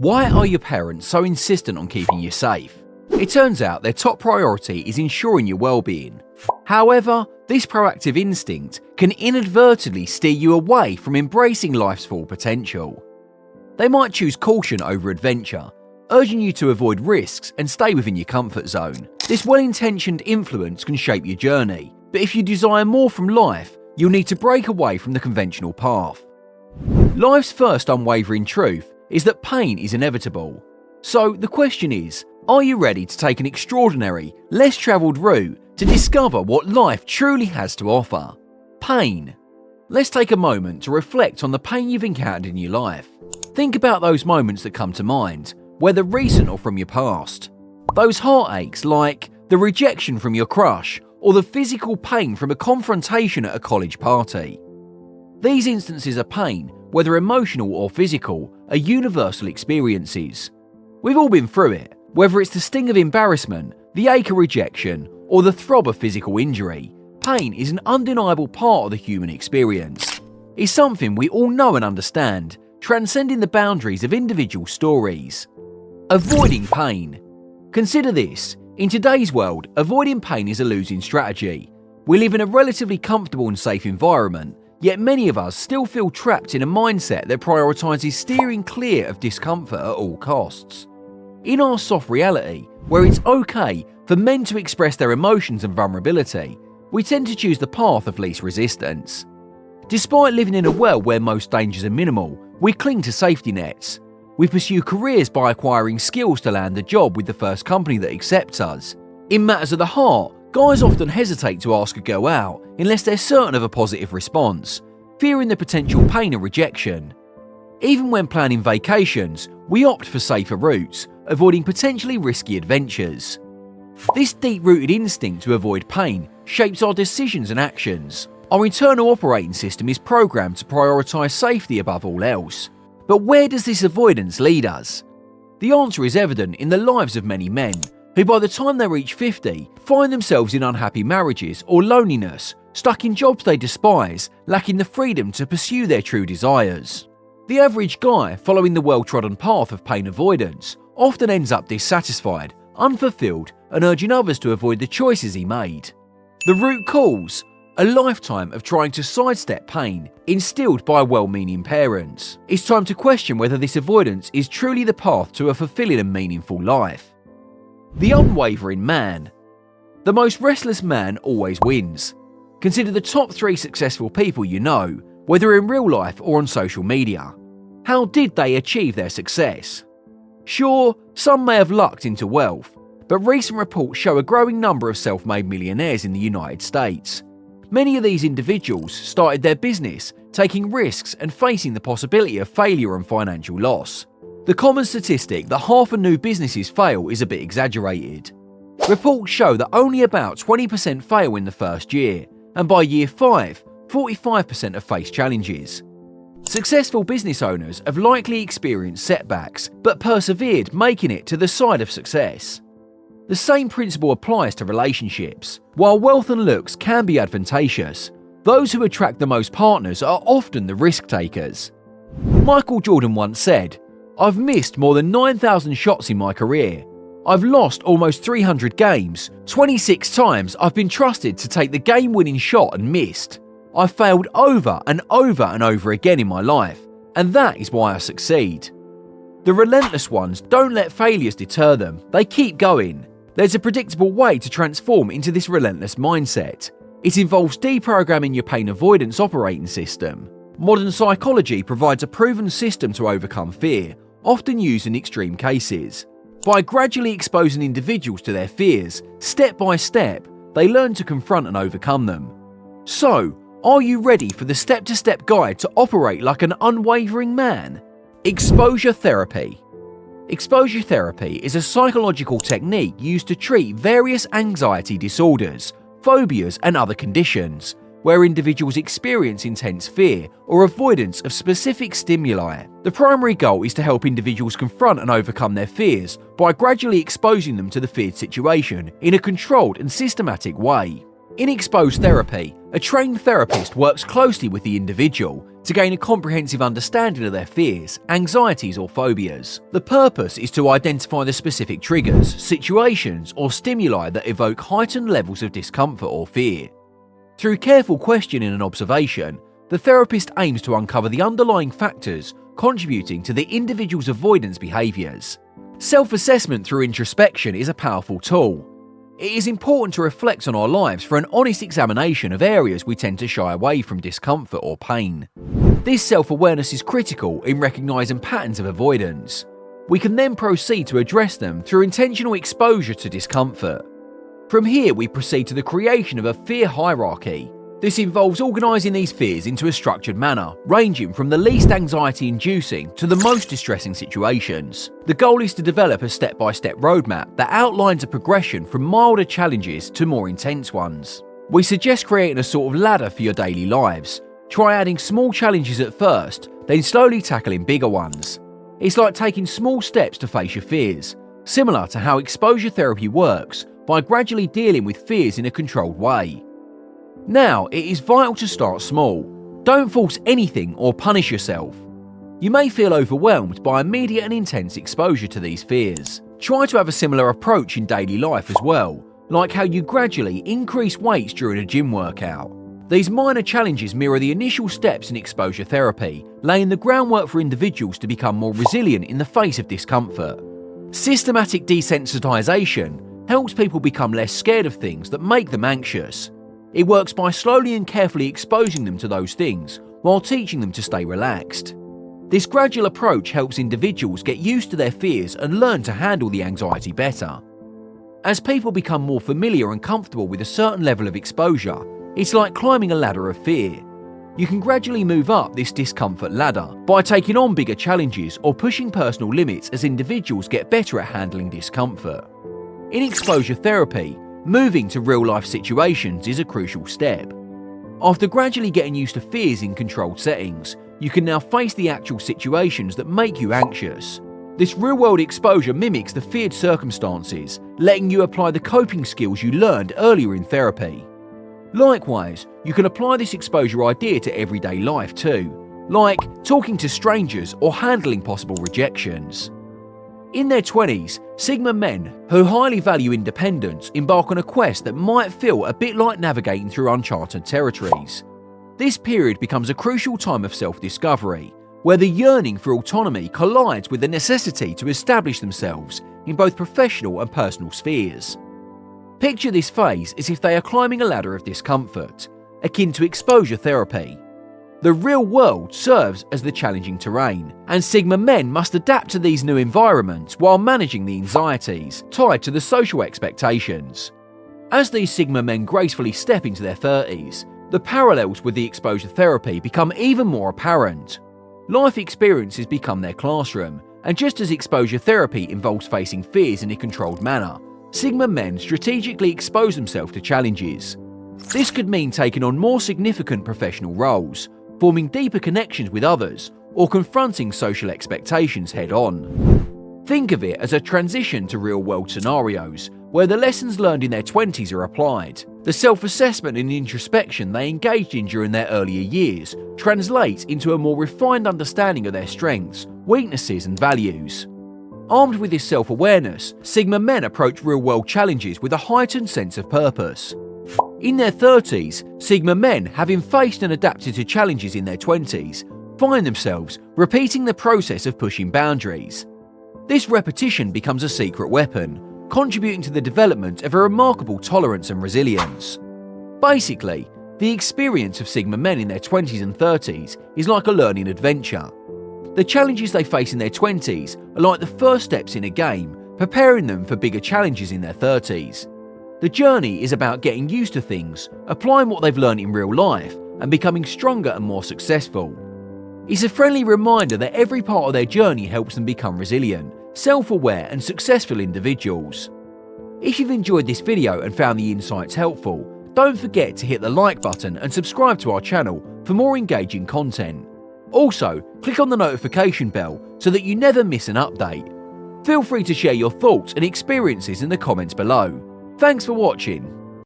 Why are your parents so insistent on keeping you safe? It turns out their top priority is ensuring your well-being. However, this proactive instinct can inadvertently steer you away from embracing life's full potential. They might choose caution over adventure, urging you to avoid risks and stay within your comfort zone. This well-intentioned influence can shape your journey, but if you desire more from life, you'll need to break away from the conventional path. Life's first unwavering truth is that pain is inevitable. So the question is, are you ready to take an extraordinary, less travelled route to discover what life truly has to offer? Pain. Let's take a moment to reflect on the pain you've encountered in your life. Think about those moments that come to mind, whether recent or from your past. Those heartaches like the rejection from your crush or the physical pain from a confrontation at a college party. These instances of pain, whether emotional or physical, are universal experiences. We've all been through it, whether it's the sting of embarrassment, the ache of rejection, or the throb of physical injury. Pain is an undeniable part of the human experience. It's something we all know and understand, transcending the boundaries of individual stories. Avoiding pain. Consider this. In today's world, avoiding pain is a losing strategy. We live in a relatively comfortable and safe environment, yet many of us still feel trapped in a mindset that prioritises steering clear of discomfort at all costs. In our soft reality, where it's okay for men to express their emotions and vulnerability, we tend to choose the path of least resistance. Despite living in a world where most dangers are minimal, we cling to safety nets. We pursue careers by acquiring skills to land a job with the first company that accepts us. In matters of the heart, guys often hesitate to ask a girl out unless they're certain of a positive response, fearing the potential pain of rejection. Even when planning vacations, we opt for safer routes, avoiding potentially risky adventures. This deep-rooted instinct to avoid pain shapes our decisions and actions. Our internal operating system is programmed to prioritise safety above all else. But where does this avoidance lead us? The answer is evident in the lives of many men, who by the time they reach 50 find themselves in unhappy marriages or loneliness, stuck in jobs they despise, lacking the freedom to pursue their true desires. The average guy following the well-trodden path of pain avoidance often ends up dissatisfied, unfulfilled, and urging others to avoid the choices he made. The root cause? A lifetime of trying to sidestep pain, instilled by well-meaning parents. It's time to question whether this avoidance is truly the path to a fulfilling and meaningful life. The unwavering man. The most restless man always wins. Consider the top 3 successful people you know, whether in real life or on social media. How did they achieve their success? Sure, some may have lucked into wealth, but recent reports show a growing number of self-made millionaires in the United States. Many of these individuals started their business, taking risks and facing the possibility of failure and financial loss. The common statistic that half of new businesses fail is a bit exaggerated. Reports show that only about 20% fail in the first year, and by year 5, 45% have faced challenges. Successful business owners have likely experienced setbacks, but persevered, making it to the side of success. The same principle applies to relationships. While wealth and looks can be advantageous, those who attract the most partners are often the risk takers. Michael Jordan once said, "I've missed more than 9,000 shots in my career. I've lost almost 300 games. 26 times I've been trusted to take the game-winning shot and missed. I've failed over and over and over again in my life, and that is why I succeed." The relentless ones don't let failures deter them, they keep going. There's a predictable way to transform into this relentless mindset. It involves deprogramming your pain avoidance operating system. Modern psychology provides a proven system to overcome fear, often used in extreme cases. By gradually exposing individuals to their fears, step by step, they learn to confront and overcome them. So, are you ready for the step-to-step guide to operate like an unwavering man? Exposure therapy. Exposure therapy is a psychological technique used to treat various anxiety disorders, phobias, and other conditions, where individuals experience intense fear or avoidance of specific stimuli. The primary goal is to help individuals confront and overcome their fears by gradually exposing them to the feared situation in a controlled and systematic way. In exposed therapy, A trained therapist works closely with the individual to gain a comprehensive understanding of their fears, anxieties, or phobias. The purpose is to identify the specific triggers, situations, or stimuli that evoke heightened levels of discomfort or fear. Through careful questioning and observation, the therapist aims to uncover the underlying factors contributing to the individual's avoidance behaviours. Self-assessment through introspection is a powerful tool. It is important to reflect on our lives for an honest examination of areas we tend to shy away from discomfort or pain. This self-awareness is critical in recognising patterns of avoidance. We can then proceed to address them through intentional exposure to discomfort. From here, we proceed to the creation of a fear hierarchy. This involves organising these fears into a structured manner, ranging from the least anxiety-inducing to the most distressing situations. The goal is to develop a step-by-step roadmap that outlines a progression from milder challenges to more intense ones. We suggest creating a sort of ladder for your daily lives. Try adding small challenges at first, then slowly tackling bigger ones. It's like taking small steps to face your fears, similar to how exposure therapy works by gradually dealing with fears in a controlled way. Now, it is vital to start small. Don't force anything or punish yourself. You may feel overwhelmed by immediate and intense exposure to these fears. Try to have a similar approach in daily life as well, like how you gradually increase weights during a gym workout. These minor challenges mirror the initial steps in exposure therapy, laying the groundwork for individuals to become more resilient in the face of discomfort. Systematic desensitization helps people become less scared of things that make them anxious. It works by slowly and carefully exposing them to those things while teaching them to stay relaxed. This gradual approach helps individuals get used to their fears and learn to handle the anxiety better. As people become more familiar and comfortable with a certain level of exposure, it's like climbing a ladder of fear. You can gradually move up this discomfort ladder by taking on bigger challenges or pushing personal limits as individuals get better at handling discomfort. In exposure therapy, moving to real-life situations is a crucial step. After gradually getting used to fears in controlled settings, you can now face the actual situations that make you anxious. This real-world exposure mimics the feared circumstances, letting you apply the coping skills you learned earlier in therapy. Likewise, you can apply this exposure idea to everyday life too, like talking to strangers or handling possible rejections. In their 20s, Sigma men who highly value independence embark on a quest that might feel a bit like navigating through uncharted territories. This period becomes a crucial time of self-discovery, where the yearning for autonomy collides with the necessity to establish themselves in both professional and personal spheres. Picture this phase as if they are climbing a ladder of discomfort, akin to exposure therapy. The real world serves as the challenging terrain, and Sigma men must adapt to these new environments while managing the anxieties tied to the social expectations. As these Sigma men gracefully step into their 30s, the parallels with the exposure therapy become even more apparent. Life experiences become their classroom, and just as exposure therapy involves facing fears in a controlled manner, Sigma men strategically expose themselves to challenges. This could mean taking on more significant professional roles, forming deeper connections with others, or confronting social expectations head-on. Think of it as a transition to real-world scenarios, where the lessons learned in their 20s are applied. The self-assessment and introspection they engaged in during their earlier years translates into a more refined understanding of their strengths, weaknesses, and values. Armed with this self-awareness, Sigma men approach real-world challenges with a heightened sense of purpose. In their 30s, Sigma men, having faced and adapted to challenges in their 20s, find themselves repeating the process of pushing boundaries. This repetition becomes a secret weapon, contributing to the development of a remarkable tolerance and resilience. Basically, the experience of Sigma men in their 20s and 30s is like a learning adventure. The challenges they face in their 20s are like the first steps in a game, preparing them for bigger challenges in their 30s. The journey is about getting used to things, applying what they've learned in real life, and becoming stronger and more successful. It's a friendly reminder that every part of their journey helps them become resilient, self-aware, and successful individuals. If you've enjoyed this video and found the insights helpful, don't forget to hit the like button and subscribe to our channel for more engaging content. Also, click on the notification bell so that you never miss an update. Feel free to share your thoughts and experiences in the comments below. Thanks for watching.